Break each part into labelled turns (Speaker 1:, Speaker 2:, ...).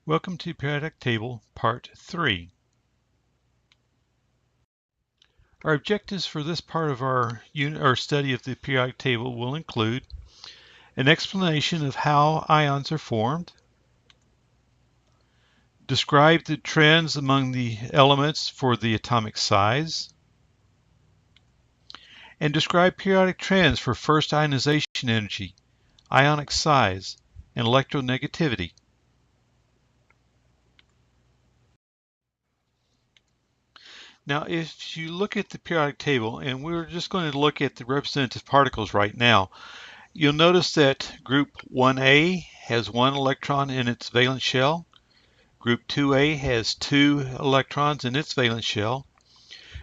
Speaker 1: Welcome to Periodic Table Part 3. Our objectives for this part of our study of the periodic table will include an explanation of how ions are formed, describe the trends among the elements for the atomic size, and describe periodic trends for first ionization energy, ionic size, and electronegativity. Now, if you look at the periodic table, and we're just going to look at the representative particles right now, you'll notice that group 1A has 1 electron in its valence shell. Group 2A has 2 electrons in its valence shell.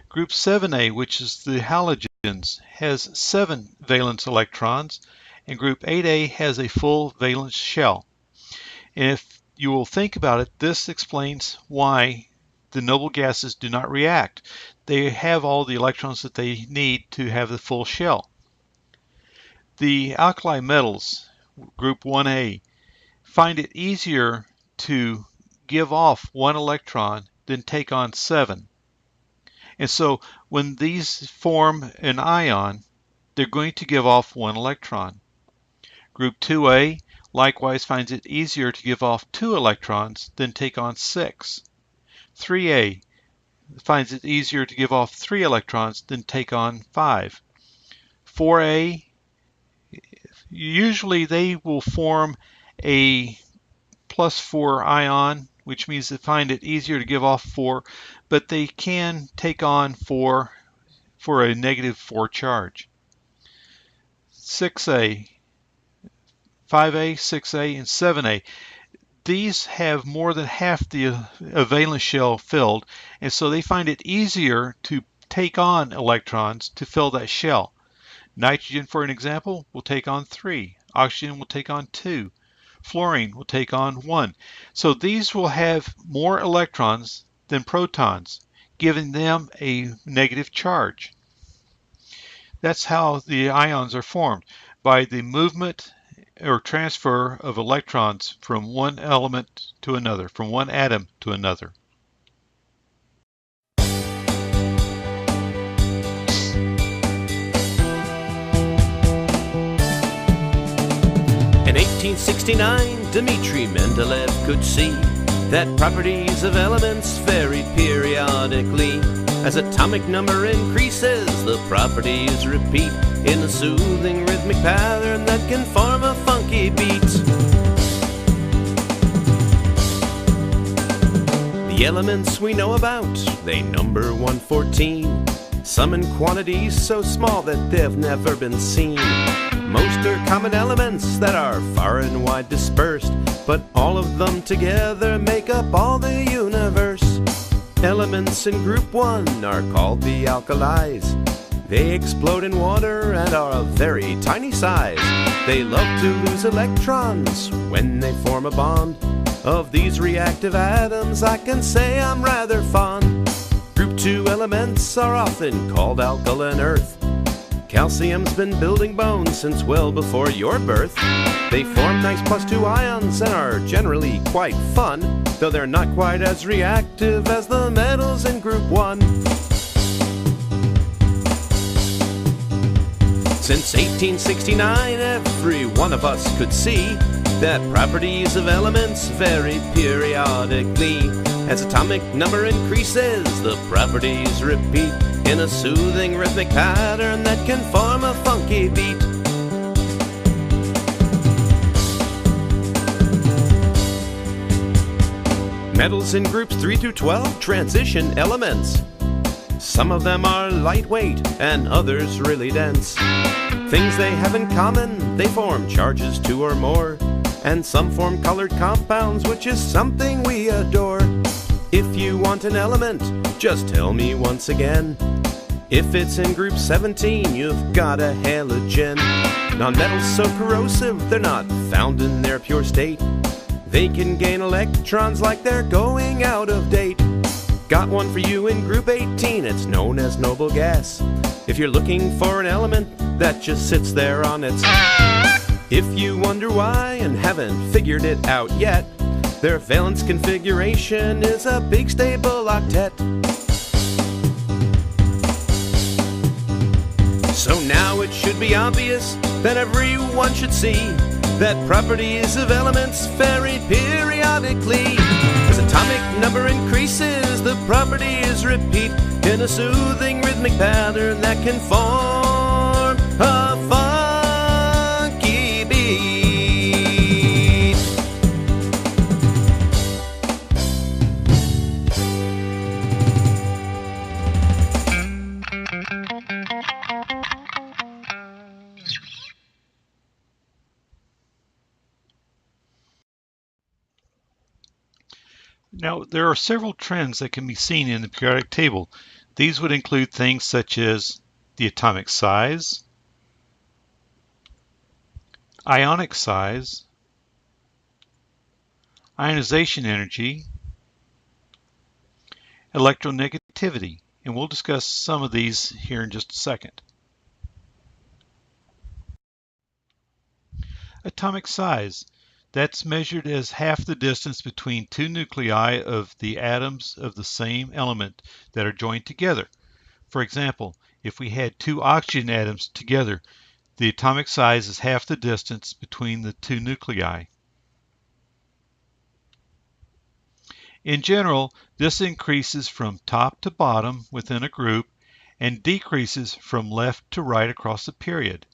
Speaker 1: Group 7A, which is the halogens, has 7 valence electrons, and group 8A has a full valence shell. And if you will think about it, this explains why the noble gases do not react. They have all the electrons that they need to have the full shell. The alkali metals, group 1A, find it easier to give off 1 electron than take on 7. And so when these form an ion, they're going to give off 1 electron. Group 2A likewise finds it easier to give off 2 electrons than take on 6. 3A finds it easier to give off 3 electrons than take on 5. 4A, usually they will form a +4 ion, which means they find it easier to give off 4, but they can take on 4 for a -4 charge. 6A, 5A, 6A, and 7A. These have more than half the valence shell filled, and so they find it easier to take on electrons to fill that shell. Nitrogen, for an example, will take on 3. Oxygen will take on 2. Fluorine will take on 1. So these will have more electrons than protons, giving them a negative charge. That's how the ions are formed, by the movement or transfer of electrons from one element to another, from one atom to another.
Speaker 2: In 1869, Dmitri Mendeleev could see that properties of elements vary periodically. As atomic number increases, the properties repeat in a soothing rhythmic pattern that can form a funky beat. The elements we know about, they number 114. Some in quantities so small that they've never been seen. Most are common elements that are far and wide dispersed, but all of them together make up all the universe. Elements in group 1 are called the alkalis. They explode in water and are of very tiny size. They love to lose electrons when they form a bond. Of these reactive atoms, I can say I'm rather fond. Group 2 elements are often called alkaline earth. Calcium's been building bones since well before your birth. They form nice +2 ions and are generally quite fun, though they're not quite as reactive as the metals in group 1. Since 1869, every one of us could see that properties of elements vary periodically. As atomic number increases, the properties repeat in a soothing rhythmic pattern that can form a funky beat. Metals in groups 3 through 12 transition elements. Some of them are lightweight and others really dense. Things they have in common, they form charges 2 or more. And some form colored compounds, which is something we adore. If you want an element, just tell me once again. If it's in group 17, you've got a halogen. Non-metals so corrosive, they're not found in their pure state. They can gain electrons like they're going out of date. Got one for you in group 18, it's known as noble gas. If you're looking for an element that just sits there on its... If you wonder why and haven't figured it out yet, Their valence configuration is a big stable octet. So now it should be obvious that everyone should see that properties of elements vary periodically. As atomic number increases, the properties repeat in a soothing rhythmic pattern that can form a funky beat.
Speaker 1: Now, there are several trends that can be seen in the periodic table. These would include things such as the atomic size, ionic size, ionization energy, electronegativity, and we'll discuss some of these here in just a second. Atomic size. That's measured as half the distance between two nuclei of the atoms of the same element that are joined together. For example, if we had two oxygen atoms together, the atomic size is half the distance between the two nuclei. In general, this increases from top to bottom within a group and decreases from left to right across the period.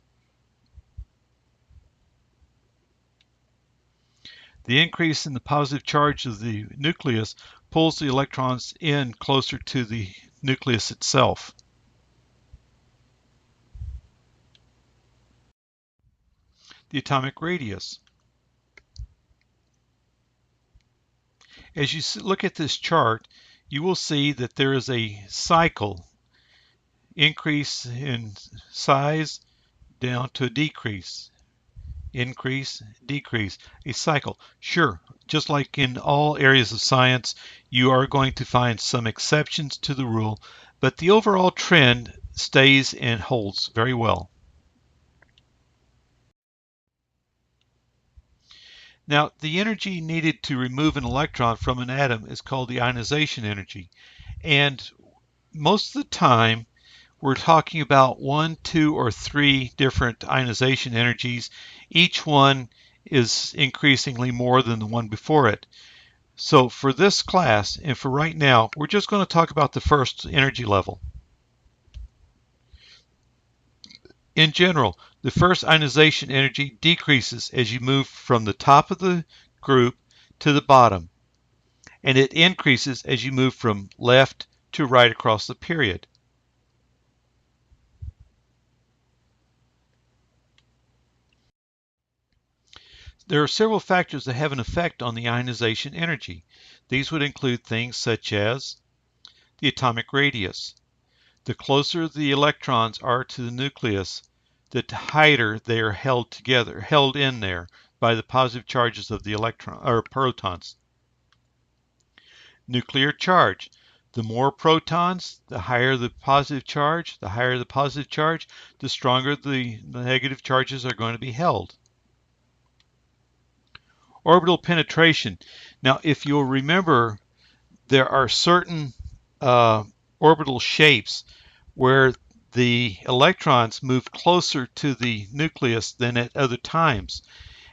Speaker 1: The increase in the positive charge of the nucleus pulls the electrons in closer to the nucleus itself. The atomic radius. As you look at this chart, you will see that there is a cycle, increase in size down to a decrease. Increase, decrease, a cycle. Sure, just like in all areas of science, you are going to find some exceptions to the rule, but the overall trend stays and holds very well. Now, the energy needed to remove an electron from an atom is called the ionization energy, and most of the time, we're talking about 1, 2, or 3 different ionization energies. Each one is increasingly more than the one before it. So for this class, and for right now, we're just going to talk about the first energy level. In general, the first ionization energy decreases as you move from the top of the group to the bottom, and it increases as you move from left to right across the period. There are several factors that have an effect on the ionization energy. These would include things such as the atomic radius. The closer the electrons are to the nucleus, the tighter they are held together, held in there by the positive charges of the electron or protons. Nuclear charge. The more protons, the higher the positive charge. The higher the positive charge, the stronger the negative charges are going to be held. Orbital penetration. Now, if you'll remember, there are certain orbital shapes where the electrons move closer to the nucleus than at other times.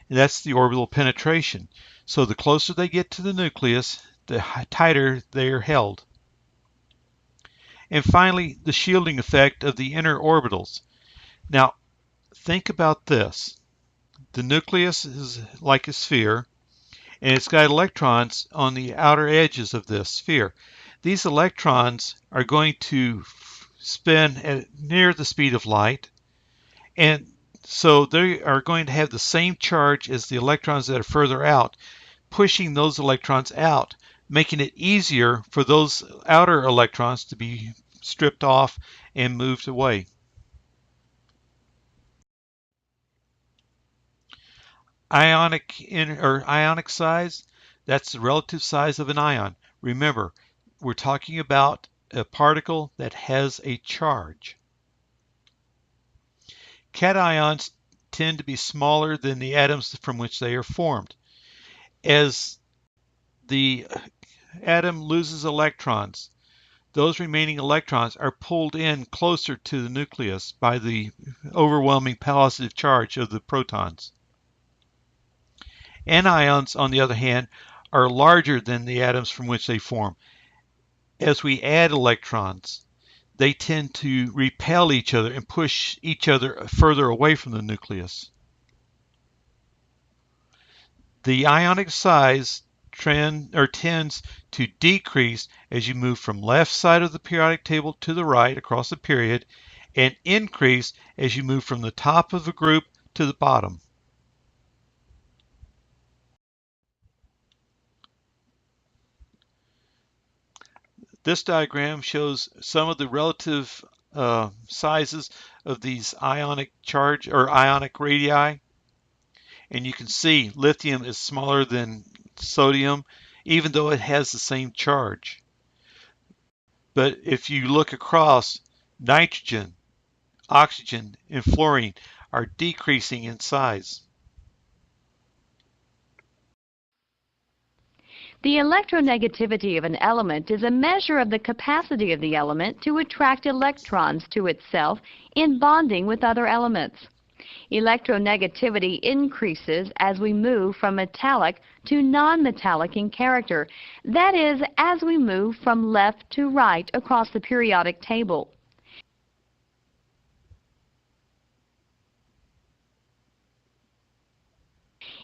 Speaker 1: And that's the orbital penetration. So the closer they get to the nucleus, the tighter they are held. And finally, the shielding effect of the inner orbitals. Now, think about this. The nucleus is like a sphere, and it's got electrons on the outer edges of this sphere. These electrons are going to spin at near the speed of light, and so they are going to have the same charge as the electrons that are further out, pushing those electrons out, making it easier for those outer electrons to be stripped off and moved away. Ionic size, that's the relative size of an ion. Remember, we're talking about a particle that has a charge. Cations tend to be smaller than the atoms from which they are formed. As the atom loses electrons. Those remaining electrons are pulled in closer to the nucleus by the overwhelming positive charge of the protons. Anions, on the other hand, are larger than the atoms from which they form. As we add electrons, they tend to repel each other and push each other further away from the nucleus. The ionic size tends to decrease as you move from left side of the periodic table to the right across the period, and increase as you move from the top of the group to the bottom. This diagram shows some of the relative sizes of these ionic charge or ionic radii. And you can see lithium is smaller than sodium, even though it has the same charge. But if you look across, nitrogen, oxygen, and fluorine are decreasing in size.
Speaker 3: The electronegativity of an element is a measure of the capacity of the element to attract electrons to itself in bonding with other elements. Electronegativity increases as we move from metallic to non-metallic in character, that is, as we move from left to right across the periodic table.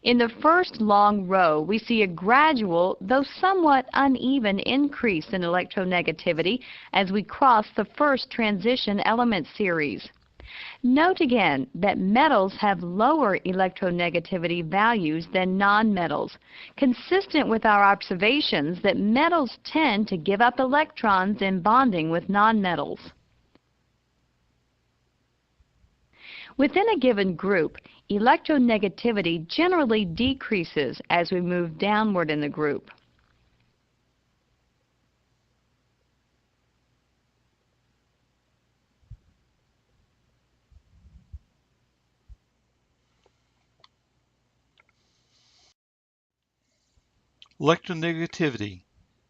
Speaker 3: In the first long row, we see a gradual, though somewhat uneven, increase in electronegativity as we cross the first transition element series. Note again that metals have lower electronegativity values than nonmetals, consistent with our observations that metals tend to give up electrons in bonding with nonmetals. Within a given group, electronegativity generally decreases as we move downward in the group.
Speaker 1: Electronegativity,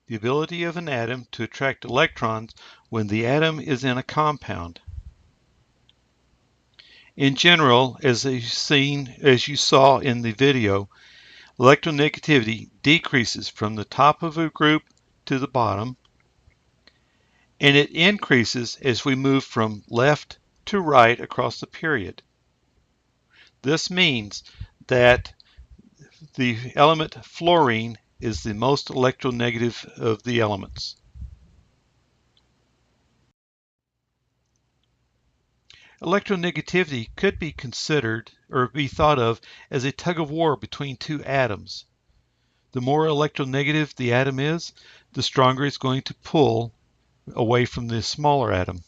Speaker 1: the ability of an atom to attract electrons when the atom is in a compound. In general, as you saw in the video, electronegativity decreases from the top of a group to the bottom, and it increases as we move from left to right across the period. This means that the element fluorine is the most electronegative of the elements. Electronegativity could be considered or be thought of as a tug of war between two atoms. The more electronegative the atom is, the stronger it's going to pull away from the smaller atom.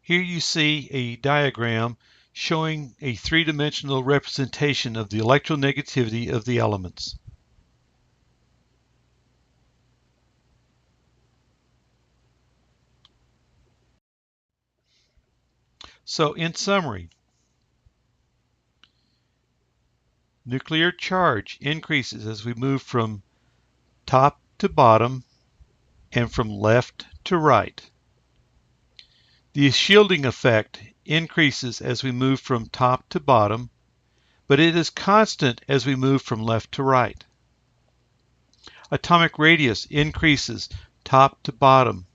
Speaker 1: Here you see a diagram showing a three-dimensional representation of the electronegativity of the elements. So, in summary, nuclear charge increases as we move from top to bottom and from left to right. The shielding effect increases as we move from top to bottom, but it is constant as we move from left to right. Atomic radius increases top to bottom.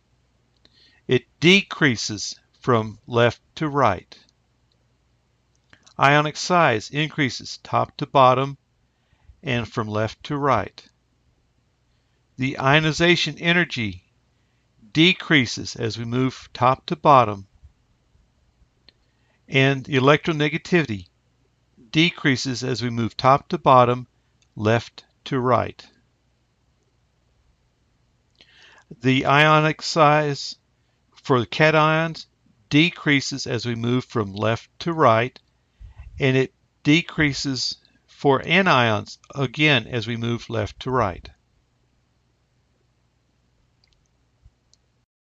Speaker 1: It decreases from left to right. Ionic size increases top to bottom and from left to right. The ionization energy decreases as we move top to bottom, and the electronegativity decreases as we move top to bottom, left to right. The ionic size for the cations decreases as we move from left to right, and it decreases for anions again as we move left to right.